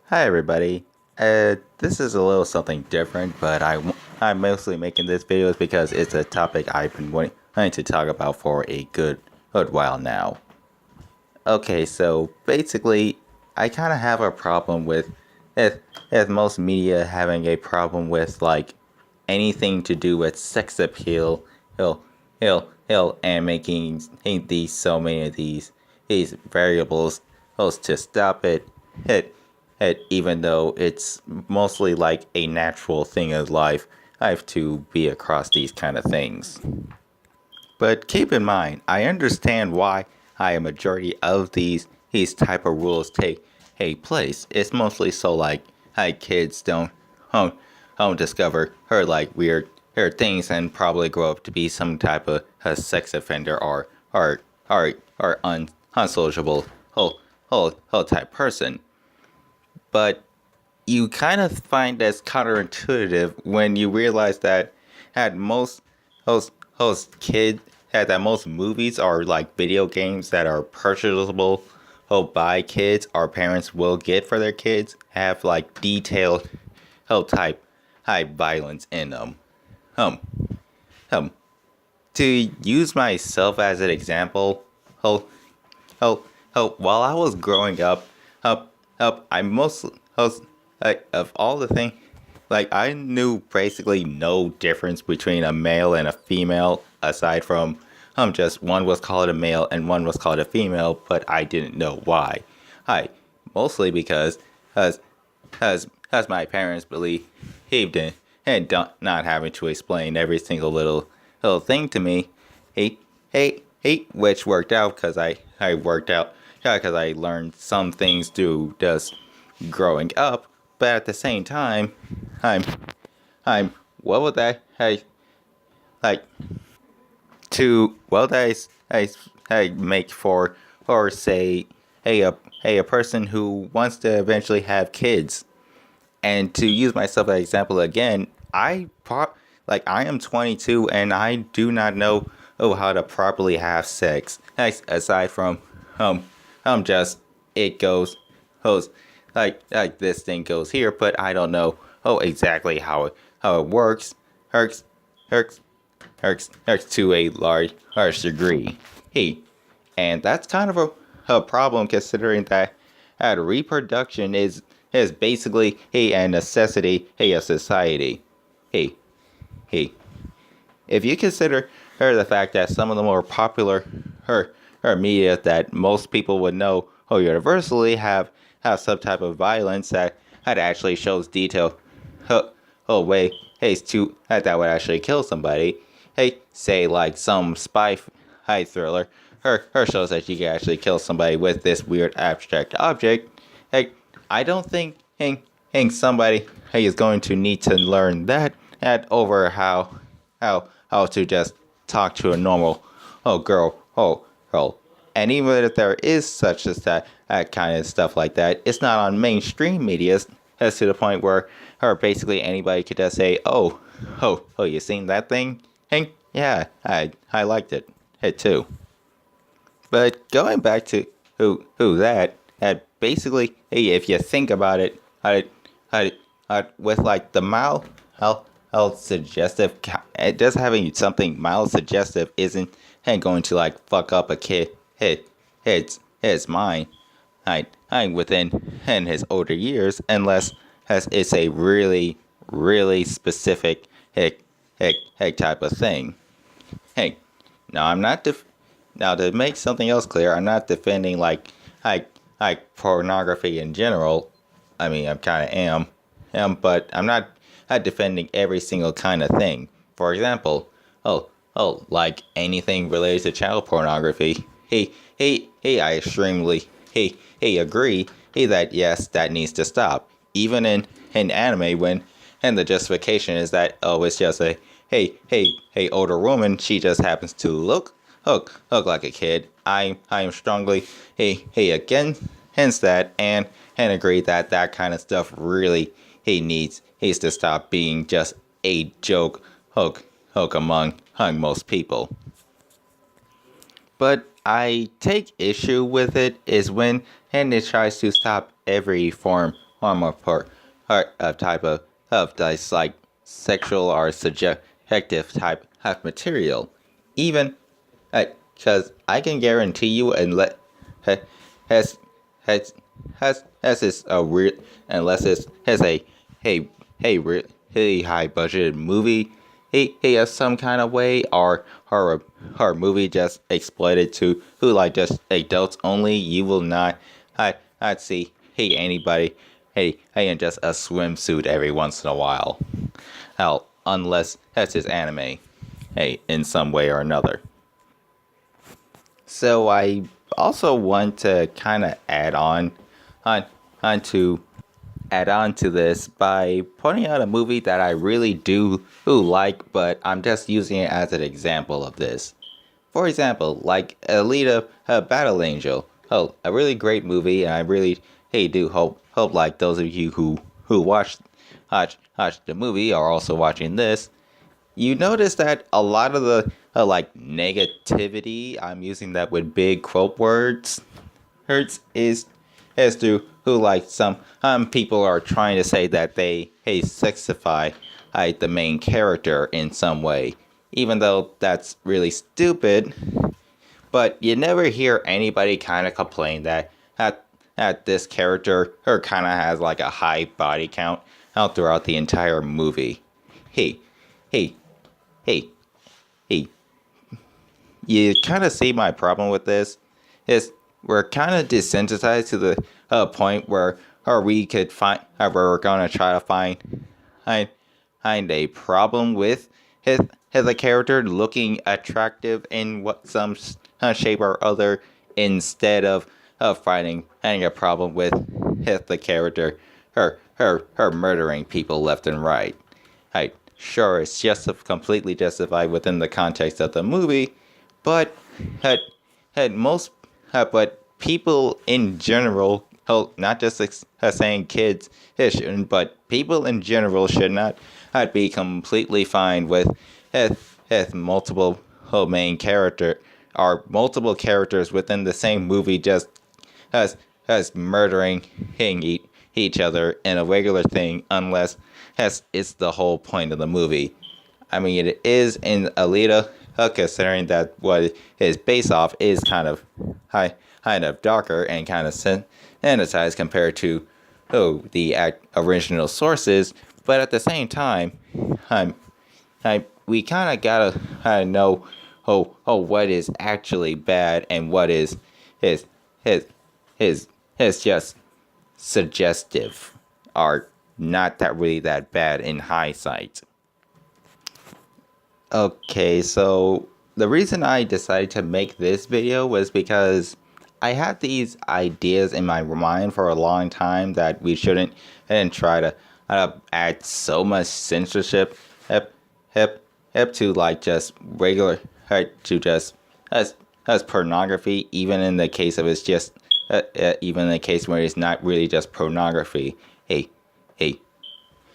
Hi everybody. This is a little something different, but I'm mostly making this video because it's a topic I've been wanting to talk about for a good while now. Okay, so basically, I kind of have a problem with, as, as most media having a problem with like anything to do with sex appeal, and making these so many of these variables, to stop it, even though it's mostly like a natural thing of life. I have to be across these kind of things. But keep in mind, I understand why a majority of these type of rules take place. It's mostly so like kids don't discover her like weird things and probably grow up to be some type of a sex offender or unsociable whole type person. But you kind of find that's counterintuitive when you realize that at most kids that most movies are like video games that are purchasable by kids or parents will get for their kids have like detailed type high violence in them. Um, um, to use myself as an example, oh, while I was growing up, I mostly, of all the things, like I knew basically no difference between a male and a female aside from just one was called a male and one was called a female, but I didn't know why. I mostly because as my parents believed in and not having to explain every single little thing to me. Hate which worked out because I worked out because I learned some things through just growing up, but at the same time, I'm I'm what would I like to what would I make for or say a person who wants to eventually have kids. And to use myself as an example again, I am 22 and I do not know how to properly have sex. Aside from um just it goes like this thing goes here, but I don't know exactly how it works. Hurts hurts hurts to a large degree. Hey, and that's kind of a problem considering that reproduction is basically a necessity of society. Hey, hey, if you consider the fact that some of the more popular her media that most people would know universally have some type of violence that actually shows detail way to that would actually kill somebody. Hey, say like some spy thriller. Her shows that you can actually kill somebody with this weird abstract object. Hey, I don't think somebody is going to need to learn that over how to just talk to a normal girl. And even if there is such as that kind of stuff like that, it's not on mainstream media as to the point where or basically anybody could just say, you seen that thing? Hey, yeah, I liked it too. But going back to who that basically, hey, if you think about it, with like the mild health suggestive, it just having something mild suggestive ain't going to like fuck up a kid his mind. I within in his older years unless as it's a really specific type of thing. Hey, now I'm not now to make something else clear, I'm not defending like pornography in general. I mean, I kind of am, but I'm not defending every single kind of thing. For example, like anything related to child pornography. I extremely agree. Hey, that yes, that needs to stop. Even in anime, when and the justification is that it's just a older woman. She just happens to look like a kid. I am strongly against that and agree that that kind of stuff really needs to stop being just a joke hook among most people. But I take issue with it is when and it tries to stop every form part a type of this like sexual or subjective type of material. Even because I can guarantee you, and let has has has this a weird, unless it has a hey really high budgeted movie, he has some kind of way, or movie just exploited to who like just adults only. You will not I'd see anybody in just a swimsuit every once in a while. Hell, unless that's his anime, in some way or another. So I also want to kind of on, on to add on to this by pointing out a movie that I really do like, but I'm just using it as an example of this. For example, like Alita, Battle Angel. Oh, a really great movie, and I really do hope like those of you who watch the movie are also watching this. You notice that a lot of the like negativity, I'm using that with big quote words, hurts is as to who like some people are trying to say that they sexify the main character in some way, even though that's really stupid. But you never hear anybody kind of complain that this character her kind of has like a high body count out throughout the entire movie. Hey, hey, hey, hey. You kind of see my problem with this is we're kind of desensitized to the point where or we could find where we're gonna try to find, find a problem with his a character looking attractive in what some shape or other, instead of finding a problem with the character her murdering people left and right. Sure, it's just completely justified within the context of the movie, but had most but people in general, not just saying kids shouldn't, but people in general should not be completely fine with multiple main character or multiple characters within the same movie just as murdering each other in a regular thing, unless it's the whole point of the movie. I mean, it is in Alita, considering that what it is based off is kind of darker and kind of sanitized compared to the original sources. But at the same time, we kind of gotta know what is actually bad and what is is just suggestive, or not that really that bad in hindsight. Okay, so the reason I decided to make this video was because I had these ideas in my mind for a long time that we shouldn't and try to add so much censorship up, to like just regular to just as pornography, even in the case of it's just even in the case where it's not really just pornography. Hey,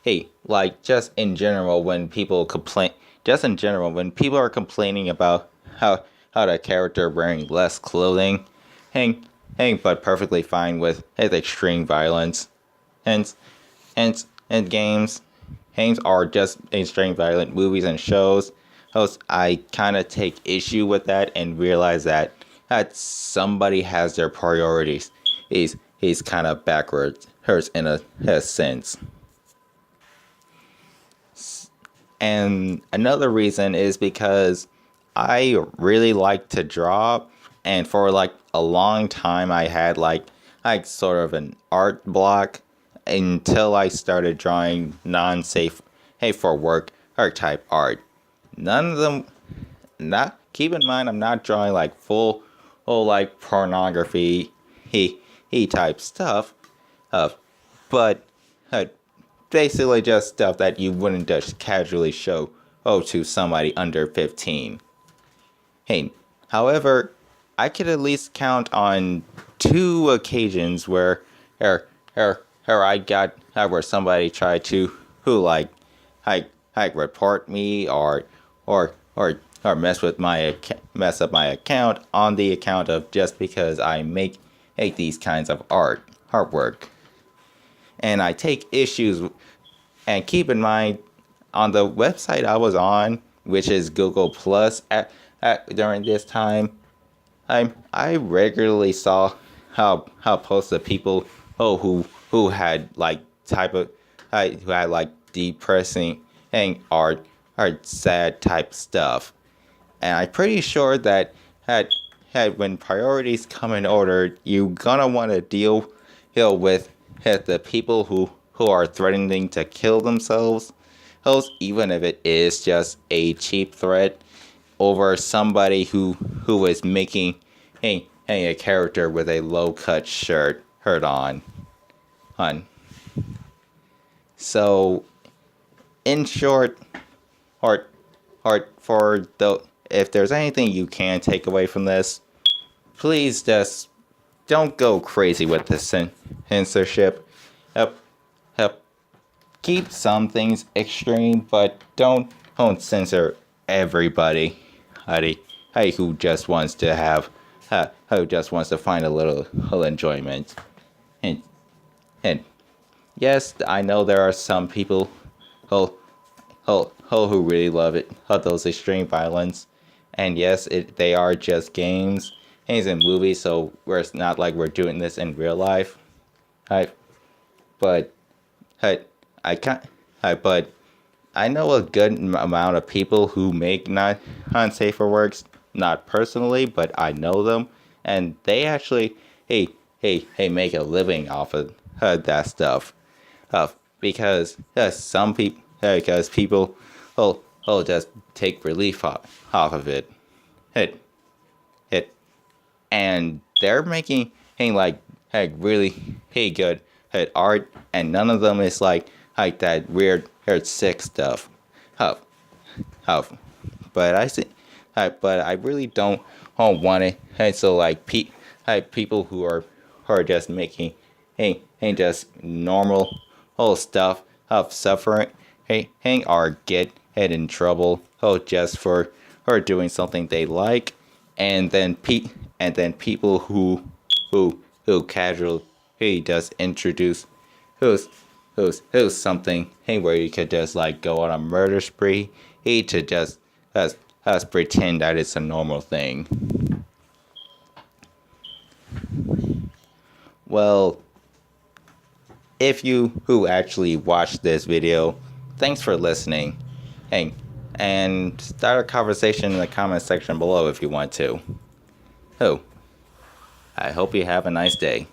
hey, like just in general, when people complain, just in general, when people are complaining about how the character wearing less clothing, but perfectly fine with his extreme violence, hence, and games are just extreme violent movies and shows. I kind of take issue with that and realize that somebody has their priorities. He's kind of backwards, hurts in a sense. And another reason is because I really like to draw, and for like a long time I had like sort of an art block until I started drawing non-safe for work art type art. None of them, not keep in mind, I'm not drawing like full like pornography type stuff, but basically just stuff that you wouldn't just casually show to somebody under 15. However, I could at least count on 2 occasions where I got where somebody tried to report me or mess up my account on the account of just because I make these kinds of artwork. and I take issues. And keep in mind, on the website I was on, which is Google Plus, during this time, I regularly saw how posts of people who had like type of who had like depressing and art sad type stuff, and I'm pretty sure that had when priorities come in order, you gonna want to deal with the people who are threatening to kill themselves, even if it is just a cheap threat, over somebody who is making a character with a low cut shirt on. So, in short, or for the if there's anything you can take away from this, please just don't go crazy with the censorship. Help, help keep some things extreme, but don't censor everybody. Who just wants to who just wants to find a little enjoyment. And and yes, I know there are some people who really love it, those extreme violence. And yes, they are just games and movies, so it's not like we're doing this in real life. Right? But I can't. But I know a good amount of people who make not unsafer works, not personally, but I know them, and they actually make a living off of that stuff. Because some people because people will just take relief off of it. It it and they're making really good art, and none of them is like that weird sick stuff. Huh, huh. But I see, but I really don't want it. And so people who are just making just normal stuff of suffering or get in trouble just for doing something they like, and then people who casually just introduce who's something where you could just like go on a murder spree to just pretend that it's a normal thing. Well, if you who actually watched this video, thanks for listening. And start a conversation in the comment section below if you want to. I hope you have a nice day.